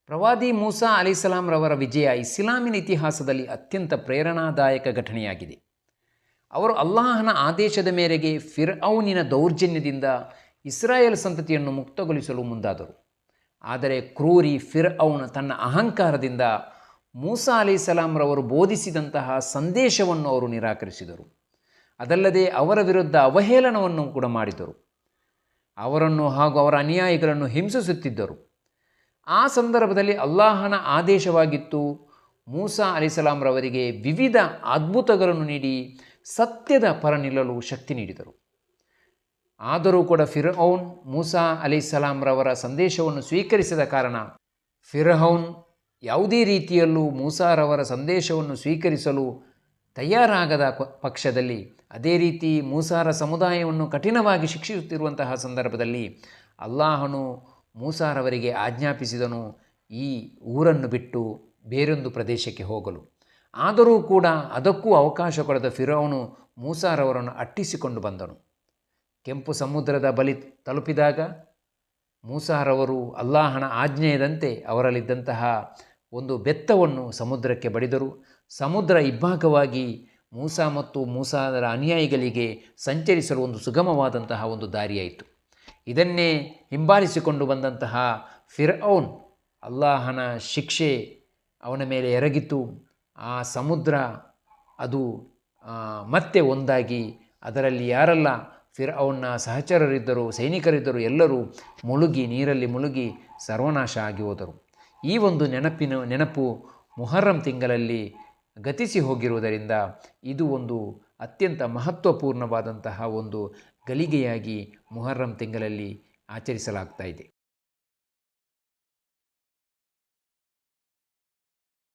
ಪ್ರವಾದಿ ಮೂಸಾ ಅಲೈಹಿಸ್ಸಲಾಂರವರ ವಿಜಯ ಇಸ್ಲಾಮಿನ ಇತಿಹಾಸದಲ್ಲಿ ಅತ್ಯಂತ ಪ್ರೇರಣಾದಾಯಕ ಘಟನೆಯಾಗಿದೆ. ಅವರು ಅಲ್ಲಾಹನ ಆದೇಶದ ಮೇರೆಗೆ ಫಿರ್ಔನಿನ ದೌರ್ಜನ್ಯದಿಂದ ಇಸ್ರಾಯೇಲ್ ಸಂತತಿಯನ್ನು ಮುಕ್ತಗೊಳಿಸಲು ಮುಂದಾದರು. ಆದರೆ ಕ್ರೂರಿ ಫಿರ್ಔನ್ ತನ್ನ ಅಹಂಕಾರದಿಂದ ಮೂಸಾ ಅಲೈಹಿಸ್ಸಲಾಂರವರು ಬೋಧಿಸಿದಂತಹ ಸಂದೇಶವನ್ನು ಅವರು ನಿರಾಕರಿಸಿದರು. ಅದಲ್ಲದೆ ಅವರ ವಿರುದ್ಧ ಅವಹೇಳನವನ್ನು ಕೂಡ ಮಾಡಿದರು. ಅವರನ್ನು ಹಾಗೂ ಅವರ ಅನುಯಾಯಿಗಳನ್ನು ಹಿಂಸಿಸುತ್ತಿದ್ದರು. ಆ ಸಂದರ್ಭದಲ್ಲಿ ಅಲ್ಲಾಹನ ಆದೇಶವಾಗಿತ್ತು ಮೂಸಾ ಅಲೈಹಿಸ್ಸಲಾಂರವರಿಗೆ ವಿವಿಧ ಅದ್ಭುತಗಳನ್ನು ನೀಡಿ ಸತ್ಯದ ಪರ ನಿಲ್ಲಲು ಶಕ್ತಿ ನೀಡಿದರು. ಆದರೂ ಕೂಡ ಫಿರ್ಔನ್ ಮೂಸಾ ಅಲೈಹಿಸ್ಸಲಾಂರವರ ಸಂದೇಶವನ್ನು ಸ್ವೀಕರಿಸಿದ ಕಾರಣ ಫಿರ್ಔನ್ ಯಾವುದೇ ರೀತಿಯಲ್ಲೂ ಮೂಸಾರವರ ಸಂದೇಶವನ್ನು ಸ್ವೀಕರಿಸಲು ತಯಾರಾಗದ ಪಕ್ಷದಲ್ಲಿ, ಅದೇ ರೀತಿ ಮೂಸಾರ ಸಮುದಾಯವನ್ನು ಕಠಿಣವಾಗಿ ಶಿಕ್ಷಿಸುತ್ತಿರುವಂತಹ ಸಂದರ್ಭದಲ್ಲಿ ಅಲ್ಲಾಹನು ಮೂಸಾರವರಿಗೆ ಆಜ್ಞಾಪಿಸಿದನು ಈ ಊರನ್ನು ಬಿಟ್ಟು ಬೇರೊಂದು ಪ್ರದೇಶಕ್ಕೆ ಹೋಗಲು. ಆದರೂ ಕೂಡ ಅದಕ್ಕೂ ಅವಕಾಶ ಕೊಡದ ಫಿರ್ಔನು ಮೂಸಾರವರನ್ನು ಅಟ್ಟಿಸಿಕೊಂಡು ಬಂದನು. ಕೆಂಪು ಸಮುದ್ರದ ಬಳಿ ತಲುಪಿದಾಗ ಮೂಸಾರವರು ಅಲ್ಲಾಹನ ಆಜ್ಞೆಯಂತೆ ಅವರಲ್ಲಿದ್ದಂತಹ ಒಂದು ಬೆತ್ತವನ್ನು ಸಮುದ್ರಕ್ಕೆ ಬಡಿದರು. ಸಮುದ್ರ ಇಬ್ಬಾಗವಾಗಿ ಮೂಸಾ ಮತ್ತು ಮೂಸಾರ ಅನುಯಾಯಿಗಳಿಗೆ ಸಂಚರಿಸಲು ಒಂದು ಸುಗಮವಾದಂತಹ ಒಂದು ದಾರಿಯಾಯಿತು. ಇದನ್ನೇ ಹಿಂಬಾಲಿಸಿಕೊಂಡು ಬಂದಂತಹ ಫಿರ್ಔನ್ ಅಲ್ಲಾಹನ ಶಿಕ್ಷೆ ಅವನ ಮೇಲೆ ಎರಗಿತು. ಆ ಸಮುದ್ರ ಅದು ಮತ್ತೆ ಒಂದಾಗಿ ಅದರಲ್ಲಿ ಯಾರೆಲ್ಲ ಫಿರ್ಔನ್ನ ಸಹಚರರಿದ್ದರು, ಸೈನಿಕರಿದ್ದರು, ಎಲ್ಲರೂ ನೀರಲ್ಲಿ ಮುಳುಗಿ ಸರ್ವನಾಶ ಆಗಿ ಹೋದರು. ಈ ಒಂದು ನೆನಪು ಮುಹರ್ರಂ ತಿಂಗಳಲ್ಲಿ ಗತಿಸಿ ಹೋಗಿರುವುದರಿಂದ ಇದು ಒಂದು ಅತ್ಯಂತ ಮಹತ್ವಪೂರ್ಣವಾದಂತಹ ಒಂದು ಗಳಿಗೆಯಾಗಿ ಮುಹರ್ರಂ ತಿಂಗಳಲ್ಲಿ ಆಚರಿಸಲಾಗ್ತಾ ಇದೆ.